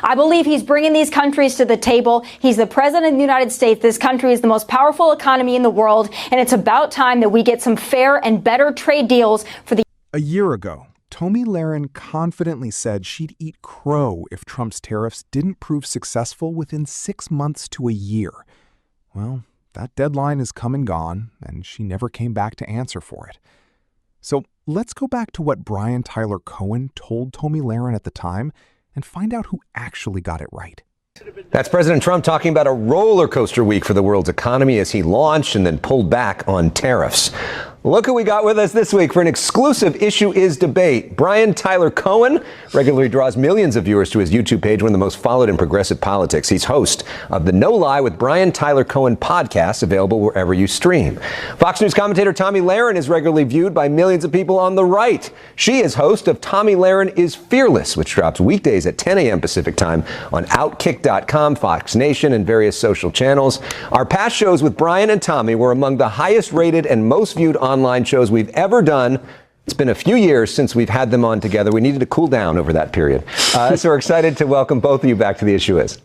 I believe he's bringing these countries to the table. He's the president of the United States. This country is the most powerful economy in the world, and it's about time that we get some fair and better trade deals for the... A year ago, Tomi Lahren confidently said she'd eat crow if Trump's tariffs didn't prove successful within 6 months to a year. Well, that deadline is come and gone, and she never came back to answer for it. So let's go back to what Brian Tyler Cohen told Tomi Lahren at the time and find out who actually got it right. That's President Trump talking about a roller coaster week for the world's economy as he launched and then pulled back on tariffs. Look who we got with us this week for an exclusive Issue Is debate. Brian Tyler Cohen regularly draws millions of viewers to his YouTube page, one of the most followed in progressive politics. He's host of the No Lie with Brian Tyler Cohen podcast, available wherever you stream. Fox News commentator Tomi Lahren is regularly viewed by millions of people on the right. She is host of Tomi Lahren is Fearless, which drops weekdays at 10 a.m. Pacific time on Outkick.com, Fox Nation, and various social channels. Our past shows with Brian and Tomi were among the highest rated and most viewed online shows we've ever done. It's been a few years since we've had them on together. We needed to cool down over that period. So we're excited to welcome both of you back to The Issue Is.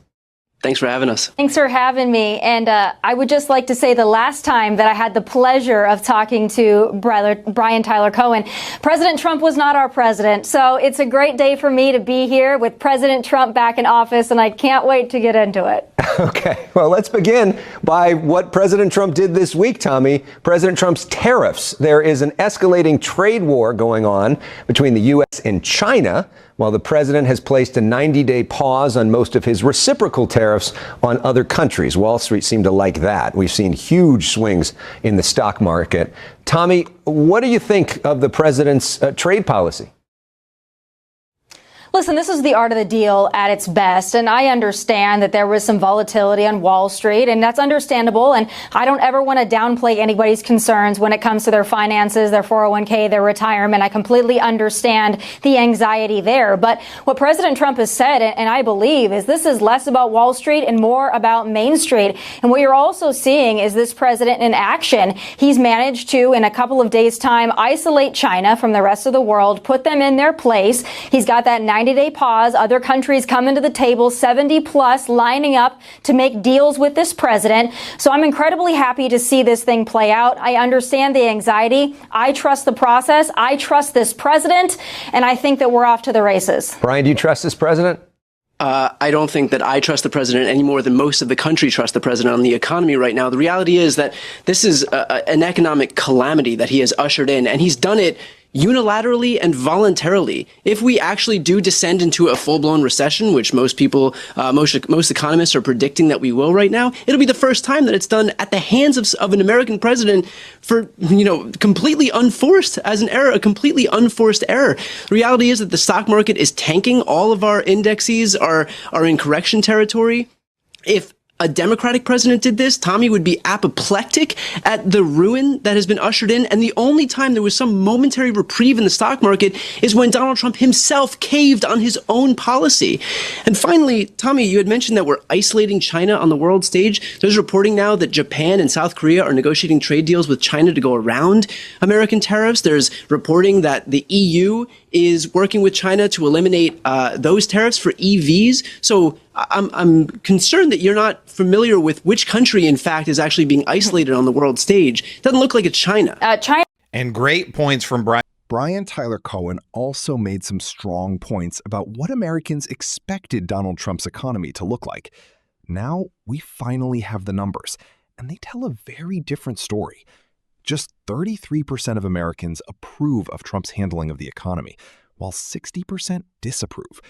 Thanks for having us. Thanks for having me. And I would just like to say the last time that I had the pleasure of talking to Brian Tyler Cohen, President Trump was not our president. So it's a great day for me to be here with President Trump back in office, and I can't wait to get into it. Okay, well, let's begin by what President Trump did this week, Tomi. President Trump's tariffs. There is an escalating trade war going on between the U.S. and China, while the president has placed a 90-day pause on most of his reciprocal tariffs on other countries. Wall Street seemed to like that. We've seen huge swings in the stock market. Tomi, what do you think of the president's trade policy? Listen, this is the art of the deal at its best, and I understand that there was some volatility on Wall Street, and that's understandable, and I don't ever want to downplay anybody's concerns when it comes to their finances, their 401k, their retirement. I completely understand the anxiety there, but what President Trump has said, and I believe, is this is less about Wall Street and more about Main Street, and what you're also seeing is this president in action. He's managed to, in a couple of days' time, isolate China from the rest of the world, put them in their place. He's got that 90-day pause. Other countries coming to the table, 70 plus, lining up to make deals with this president. So I'm incredibly happy to see this thing play out. I understand the anxiety. I trust the process. I trust this president. And I think that we're off to the races. Brian, do you trust this president? I don't think that I trust the president any more than most of the country trust the president on the economy right now. The reality is that this is an economic calamity that he has ushered in, and he's done it unilaterally and voluntarily. If we actually do descend into a full-blown recession, which most people, most economists are predicting that we will right now, it'll be the first time that it's done at the hands of an American president for, completely unforced as an error, a completely unforced error. The reality is that the stock market is tanking. All of our indexes are in correction territory. If a Democratic president did this, Tomi would be apoplectic at the ruin that has been ushered in. And the only time there was some momentary reprieve in the stock market is when Donald Trump himself caved on his own policy. And finally, Tomi, you had mentioned that we're isolating China on the world stage. There's reporting now that Japan and South Korea are negotiating trade deals with China to go around American tariffs. There's reporting that the EU is working with China to eliminate those tariffs for EVs. So I'm concerned that you're not familiar with which country, in fact, is actually being isolated on the world stage. It doesn't look like it's China. And great points from Brian. Brian Tyler Cohen also made some strong points about what Americans expected Donald Trump's economy to look like. Now we finally have the numbers, and they tell a very different story. Just 33% of Americans approve of Trump's handling of the economy, while 60% disapprove.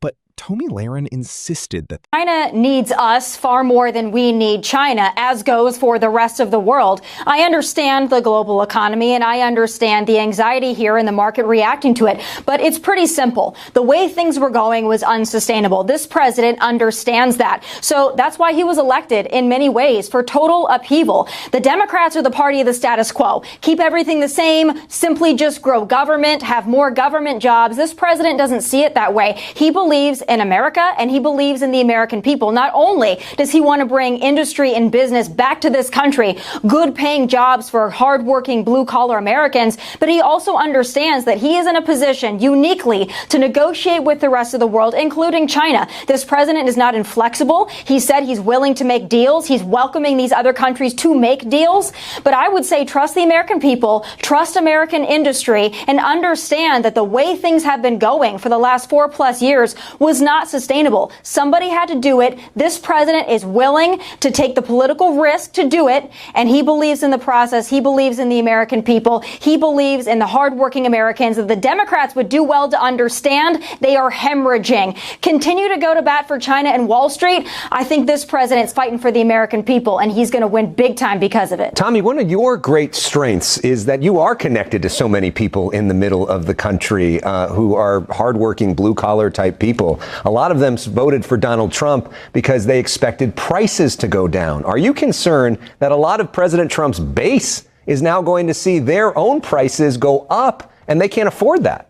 But Tomi Lahren insisted that China needs us far more than we need China, as goes for the rest of the world. I understand the global economy, and I understand the anxiety here and the market reacting to it. But it's pretty simple. The way things were going was unsustainable. This president understands that. So that's why he was elected in many ways, for total upheaval. The Democrats are the party of the status quo. Keep everything the same, simply just grow government, have more government jobs. This president doesn't see it that way. He believes in in America and he believes in the American people. Not only does he want to bring industry and business back to this country, good paying jobs for hardworking blue collar Americans, but he also understands that he is in a position uniquely to negotiate with the rest of the world, including China. This president is not inflexible. He said he's willing to make deals. He's welcoming these other countries to make deals. But I would say trust the American people, trust American industry, and understand that the way things have been going for the last 4+ years was not sustainable. Somebody had to do it. This president is willing to take the political risk to do it, and he believes in the process. He believes in the American people. He believes in the hardworking Americans that the Democrats would do well to understand they are hemorrhaging. Continue to go to bat for China and Wall Street. I think this president's fighting for the American people, and he's going to win big time because of it. Tomi, one of your great strengths is that you are connected to so many people in the middle of the country who are hardworking, blue-collar type people. A lot of them voted for Donald Trump because they expected prices to go down. Are you concerned that a lot of President Trump's base is now going to see their own prices go up and they can't afford that?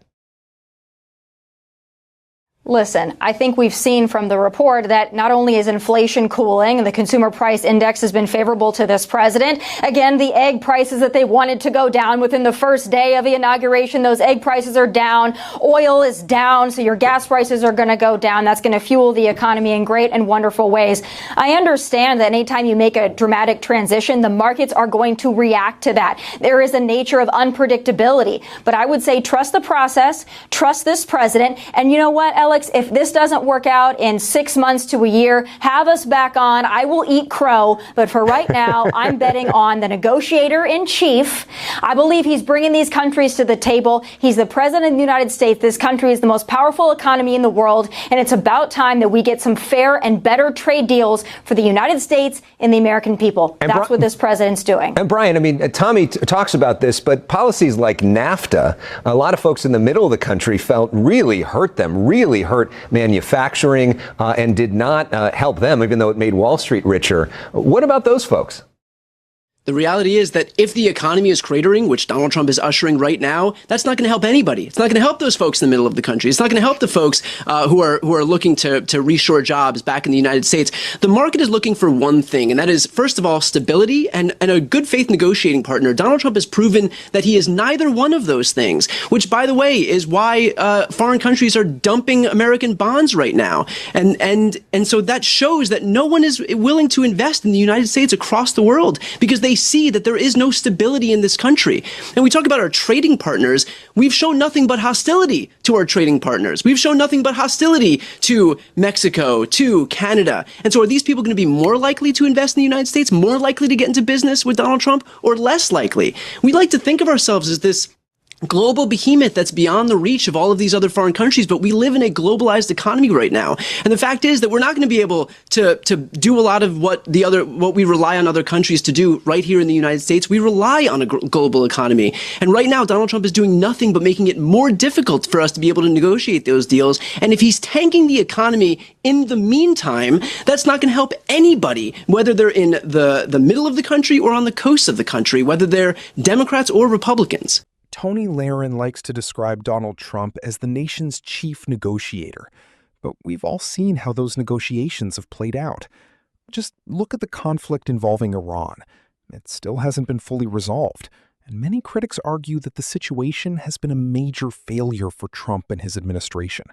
Listen, I think we've seen from the report that not only is inflation cooling and the consumer price index has been favorable to this president. Again, the egg prices that they wanted to go down within the first day of the inauguration, those egg prices are down. Oil is down, so your gas prices are going to go down. That's going to fuel the economy in great and wonderful ways. I understand that anytime you make a dramatic transition, the markets are going to react to that. There is a nature of unpredictability. But I would say trust the process, trust this president. And you know what, Alex? If this doesn't work out in 6 months to a year, have us back on. I will eat crow. But for right now, I'm betting on the negotiator in chief. I believe he's bringing these countries to the table. He's the president of the United States. This country is the most powerful economy in the world. And it's about time that we get some fair and better trade deals for the United States and the American people. And that's what this president's doing. And Brian, I mean, Tomi talks about this, but policies like NAFTA, a lot of folks in the middle of the country felt really hurt them, really hurt manufacturing and did not help them, even though it made Wall Street richer. What about those folks? The reality is that if the economy is cratering, which Donald Trump is ushering right now, that's not going to help anybody. It's not going to help those folks in the middle of the country. It's not going to help the folks who are looking to reshore jobs back in the United States. The market is looking for one thing, and that is, first of all, stability and a good faith negotiating partner. Donald Trump has proven that he is neither one of those things, which, by the way, is why foreign countries are dumping American bonds right now. And so that shows that no one is willing to invest in the United States across the world because they see that there is no stability in this country. And we talk about our trading partners. We've shown nothing but hostility to our trading partners. We've shown nothing but hostility to Mexico, to Canada. And so are these people going to be more likely to invest in the United States, more likely to get into business with Donald Trump, or less likely? We like to think of ourselves as this global behemoth that's beyond the reach of all of these other foreign countries, but we live in a globalized economy right now. And the fact is that we're not going to be able to do a lot of what we rely on other countries to do right here in the United States. We rely on a global economy. And right now, Donald Trump is doing nothing but making it more difficult for us to be able to negotiate those deals. And if he's tanking the economy in the meantime, that's not going to help anybody, whether they're in the middle of the country or on the coast of the country, whether they're Democrats or Republicans. Tomi Lahren likes to describe Donald Trump as the nation's chief negotiator, but we've all seen how those negotiations have played out. Just look at the conflict involving Iran. It still hasn't been fully resolved, and many critics argue that the situation has been a major failure for Trump and his administration.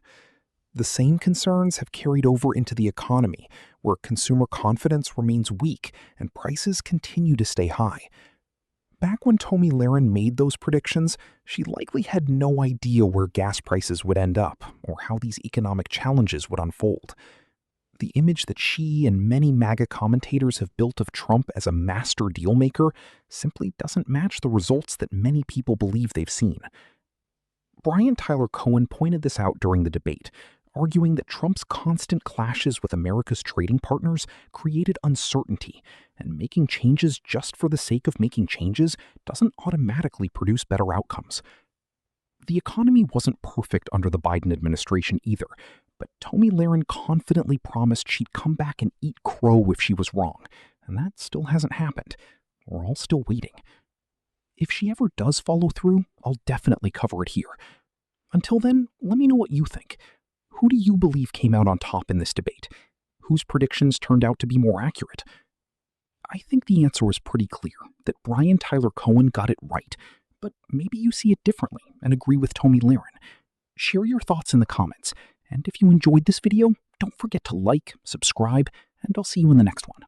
The same concerns have carried over into the economy, where consumer confidence remains weak and prices continue to stay high. Back when Tomi Lahren made those predictions, she likely had no idea where gas prices would end up or how these economic challenges would unfold. The image that she and many MAGA commentators have built of Trump as a master dealmaker simply doesn't match the results that many people believe they've seen. Brian Tyler Cohen pointed this out during the debate, arguing that Trump's constant clashes with America's trading partners created uncertainty, and making changes just for the sake of making changes doesn't automatically produce better outcomes. The economy wasn't perfect under the Biden administration either, but Tomi Lahren confidently promised she'd come back and eat crow if she was wrong, and that still hasn't happened. We're all still waiting. If she ever does follow through, I'll definitely cover it here. Until then, let me know what you think. Who do you believe came out on top in this debate? Whose predictions turned out to be more accurate? I think the answer was pretty clear, that Brian Tyler Cohen got it right, but maybe you see it differently and agree with Tomi Lahren. Share your thoughts in the comments, and if you enjoyed this video, don't forget to like, subscribe, and I'll see you in the next one.